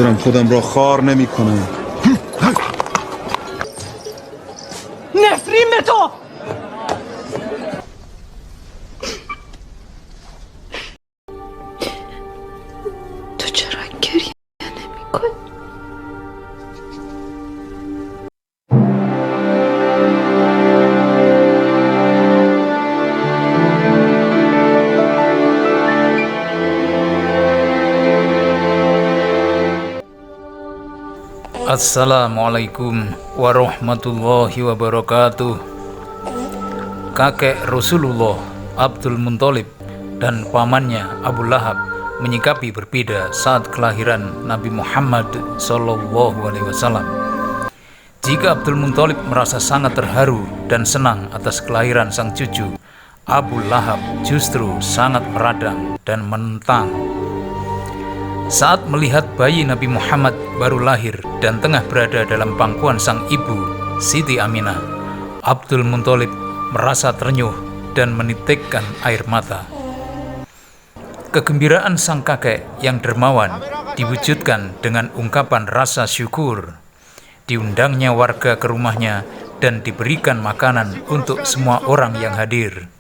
حاضرم خودم را خار نمی کنم. نفرین به تو. تو چرا گریه نمی کنی؟ Assalamualaikum warahmatullahi wabarakatuh. Kakek Rasulullah Abdul Muthalib dan pamannya Abu Lahab menyikapi berbeda saat kelahiran Nabi Muhammad SAW. Jika Abdul Muthalib merasa sangat terharu dan senang atas kelahiran sang cucu, Abu Lahab justru sangat meradang dan menentang. Saat melihat bayi Nabi Muhammad baru lahir dan tengah berada dalam pangkuan sang ibu, Siti Aminah, Abdul Muthalib merasa ternyuh dan menitikkan air mata. Kegembiraan sang kakek yang dermawan diwujudkan dengan ungkapan rasa syukur. Diundangnya warga ke rumahnya dan diberikan makanan untuk semua orang yang hadir.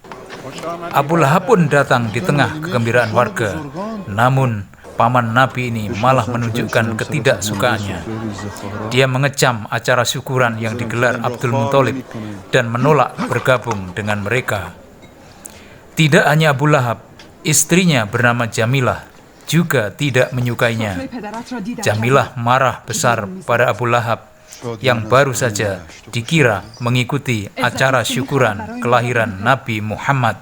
Abu Lahab pun datang di tengah kegembiraan warga, namun paman Nabi ini malah menunjukkan ketidaksukaannya. Dia mengecam acara syukuran yang digelar Abdul Muthalib dan menolak bergabung dengan mereka. Tidak hanya Abu Lahab, istrinya bernama Jamilah juga tidak menyukainya. Jamilah marah besar pada Abu Lahab yang baru saja dikira mengikuti acara syukuran kelahiran Nabi Muhammad.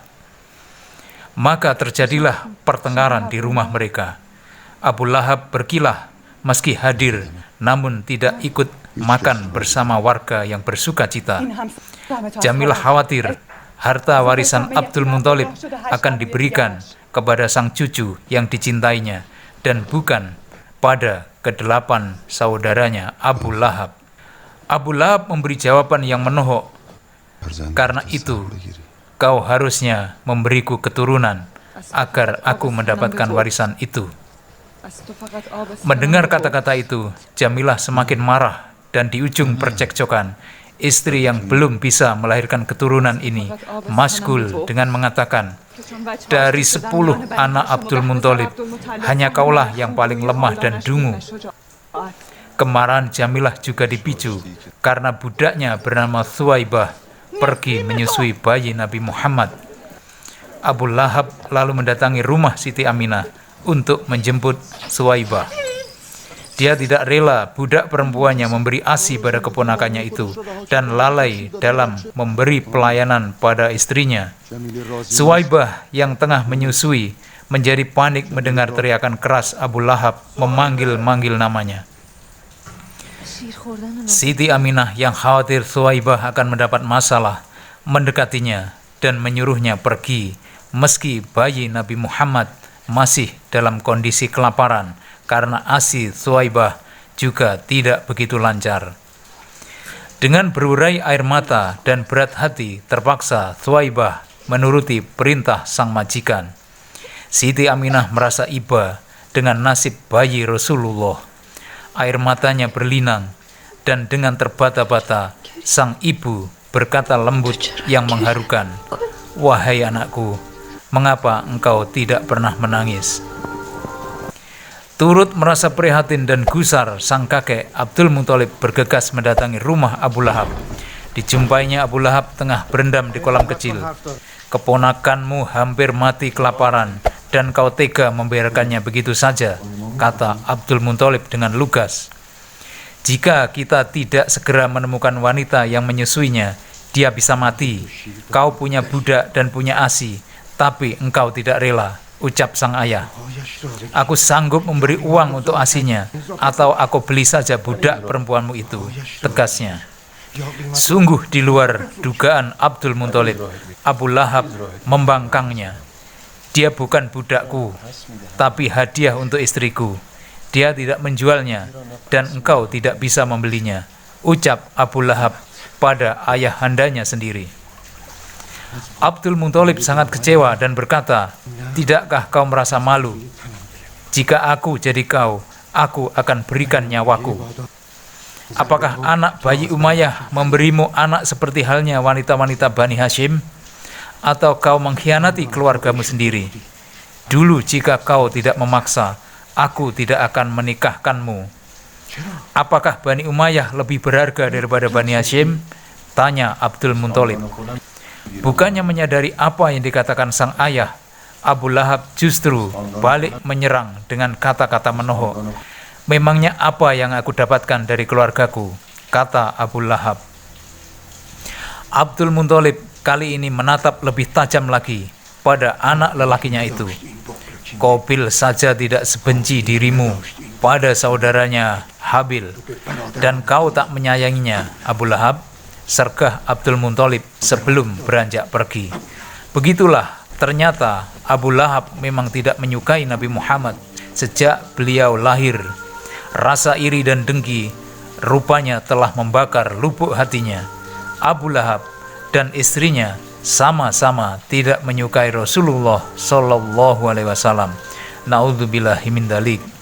Maka terjadilah pertengkaran di rumah mereka. Abu Lahab berkilah meski hadir, namun tidak ikut makan bersama warga yang bersuka cita. Jamilah khawatir harta warisan Abdul Muthalib akan diberikan kepada sang cucu yang dicintainya dan bukan pada kedelapan saudaranya Abu Lahab. Abu Lahab memberi jawaban yang menohok, "Karena itu, kau harusnya memberiku keturunan agar aku mendapatkan warisan itu." Mendengar kata-kata itu, Jamilah semakin marah dan di ujung percekcokan, istri yang belum bisa melahirkan keturunan ini maskul dengan mengatakan, "Dari 10 anak Abdul Muthalib, hanya kaulah yang paling lemah dan dungu." Kemarahan Jamilah juga dipicu karena budaknya bernama Thuwaibah pergi menyusui bayi Nabi Muhammad. Abu Lahab lalu mendatangi rumah Siti Aminah untuk menjemput Thuwaibah. Dia tidak rela budak perempuannya memberi ASI pada keponakannya itu dan lalai dalam memberi pelayanan pada istrinya. Thuwaibah yang tengah menyusui menjadi panik mendengar teriakan keras Abu Lahab memanggil-manggil namanya. Siti Aminah yang khawatir Thuwaibah akan mendapat masalah mendekatinya dan menyuruhnya pergi meski bayi Nabi Muhammad masih dalam kondisi kelaparan karena ASI Thuwaibah juga tidak begitu lancar. Dengan berurai air mata dan berat hati, terpaksa Thuwaibah menuruti perintah sang majikan. Siti Aminah merasa iba dengan nasib bayi Rasulullah. Air matanya berlinang dan dengan terbata-bata sang ibu berkata lembut yang mengharukan, "Wahai anakku, mengapa engkau tidak pernah menangis?" Turut merasa prihatin dan gusar, sang kakek Abdul Muthalib bergegas mendatangi rumah Abu Lahab. Dijumpainya Abu Lahab tengah berendam di kolam kecil. "Keponakanmu hampir mati kelaparan dan kau tega membiarkannya begitu saja," kata Abdul Muthalib dengan lugas. "Jika kita tidak segera menemukan wanita yang menyusuinya, dia bisa mati. Kau punya budak dan punya ASI, tapi engkau tidak rela," ucap sang ayah. "Aku sanggup memberi uang untuk ASInya, atau aku beli saja budak perempuanmu itu," tegasnya. Sungguh di luar dugaan Abdul Muthalib, Abu Lahab membangkangnya. "Dia bukan budakku, tapi hadiah untuk istriku. Dia tidak menjualnya, dan engkau tidak bisa membelinya," ucap Abu Lahab pada ayahandanya sendiri. Abdul Muthalib sangat kecewa dan berkata, "Tidakkah kau merasa malu? Jika aku jadi kau, aku akan berikan nyawaku. Apakah anak bayi Umayyah memberimu anak seperti halnya wanita-wanita Bani Hashim? Atau kau mengkhianati keluargamu sendiri? Dulu jika kau tidak memaksa, aku tidak akan menikahkanmu. Apakah Bani Umayyah lebih berharga daripada Bani Hashim? Tanya Abdul Muthalib. Bukannya menyadari apa yang dikatakan sang ayah, Abu Lahab justru balik menyerang dengan kata-kata menohok. Memangnya apa yang aku dapatkan dari keluargaku? Kata Abu Lahab. Abdul Muthalib kali ini menatap lebih tajam lagi pada anak lelakinya itu. Qabil saja tidak sebenci dirimu pada saudaranya Habil, dan kau tak menyayanginya, Abu Lahab, sergah Abdul Muthalib sebelum beranjak pergi. Begitulah, ternyata Abu Lahab memang tidak menyukai Nabi Muhammad sejak beliau lahir. Rasa iri dan dengki rupanya telah membakar lubuk hatinya. Abu Lahab dan istrinya sama-sama tidak menyukai Rasulullah Shallallahu Alaihi Wasallam. Naudzubillahi min dzalik.